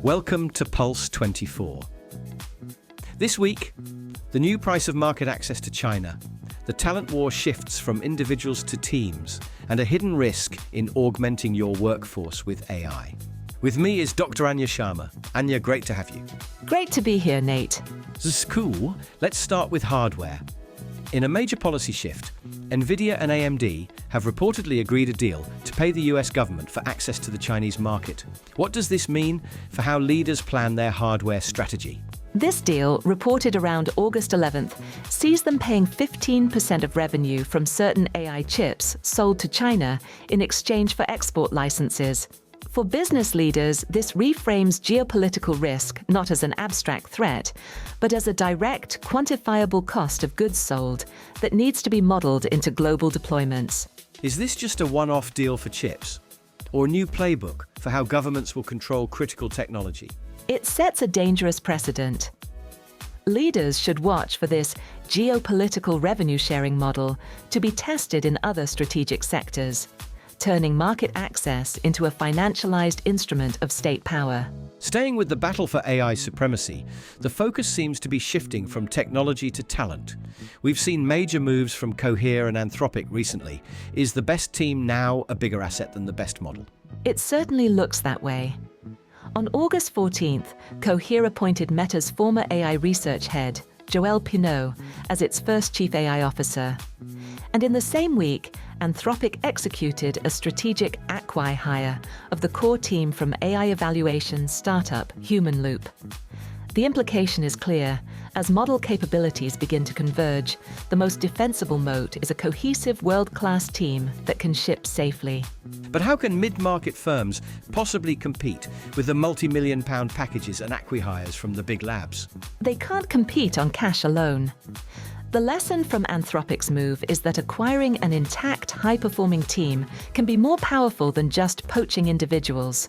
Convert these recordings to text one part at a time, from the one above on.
Welcome to Pulse 24. This week, the new price of market access to China, the talent war shifts from individuals to teams, and a hidden risk in augmenting your workforce with AI. With me is Dr. Anya Sharma. Anya, great to have you. Great to be here, Nate. This is cool. Let's start with hardware. In a major policy shift, NVIDIA and AMD have reportedly agreed a deal to pay the US government for access to the Chinese market. What does this mean for how leaders plan their hardware strategy? This deal, reported around August 11th, sees them paying 15% of revenue from certain AI chips sold to China in exchange for export licenses. For business leaders, this reframes geopolitical risk not as an abstract threat, but as a direct, quantifiable cost of goods sold that needs to be modeled into global deployments. Is this just a one-off deal for chips, or a new playbook for how governments will control critical technology? It sets a dangerous precedent. Leaders should watch for this geopolitical revenue-sharing model to be tested in other strategic sectors, turning market access into a financialized instrument of state power. Staying with the battle for AI supremacy, the focus seems to be shifting from technology to talent. We've seen major moves from Cohere and Anthropic recently. Is the best team now a bigger asset than the best model? It certainly looks that way. On August 14th, Cohere appointed Meta's former AI research head, Joël Pineau, as its first chief AI officer. And in the same week, Anthropic executed a strategic acqui hire of the core team from AI evaluation startup Human Loop. The implication is clear. As model capabilities begin to converge, the most defensible moat is a cohesive world-class team that can ship safely. But how can mid-market firms possibly compete with the multi-million-pound packages and acqui-hires from the big labs? They can't compete on cash alone. The lesson from Anthropic's move is that acquiring an intact, high-performing team can be more powerful than just poaching individuals.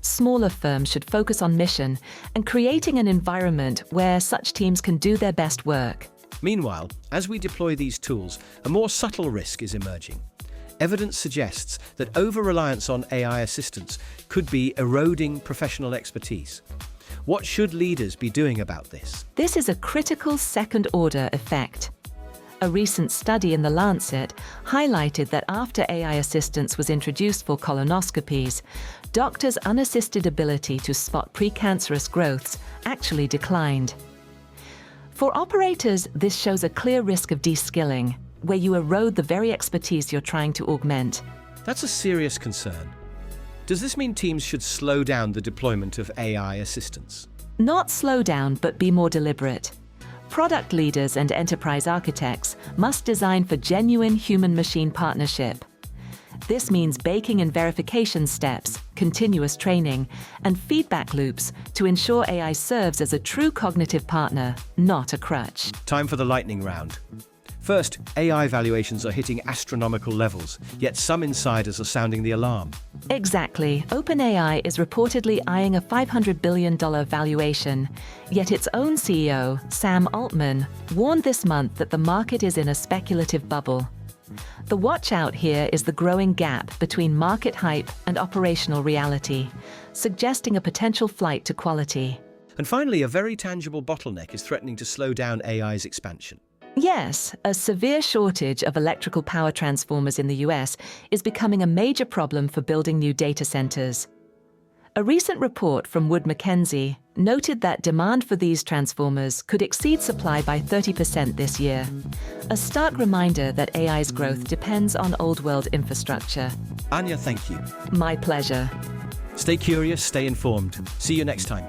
Smaller firms should focus on mission and creating an environment where such teams can do their best work. Meanwhile, as we deploy these tools, a more subtle risk is emerging. Evidence suggests that over-reliance on AI assistance could be eroding professional expertise. What should leaders be doing about this? This is a critical second-order effect. A recent study in The Lancet highlighted that after AI assistance was introduced for colonoscopies, doctors' unassisted ability to spot precancerous growths actually declined. For operators, this shows a clear risk of deskilling, where you erode the very expertise you're trying to augment. That's a serious concern. Does this mean teams should slow down the deployment of AI assistance? Not slow down, but be more deliberate. Product leaders and enterprise architects must design for genuine human-machine partnership. This means baking in verification steps, continuous training, and feedback loops to ensure AI serves as a true cognitive partner, not a crutch. Time for the lightning round. First, AI valuations are hitting astronomical levels, yet some insiders are sounding the alarm. Exactly. OpenAI is reportedly eyeing a $500 billion valuation, yet its own CEO, Sam Altman, warned this month that the market is in a speculative bubble. The watch-out here is the growing gap between market hype and operational reality, suggesting a potential flight to quality. And finally, a very tangible bottleneck is threatening to slow down AI's expansion. Yes, a severe shortage of electrical power transformers in the US is becoming a major problem for building new data centers. A recent report from Wood Mackenzie noted that demand for these transformers could exceed supply by 30% this year. A stark reminder that AI's growth depends on old-world infrastructure. Anya, thank you. My pleasure. Stay curious, stay informed. See you next time.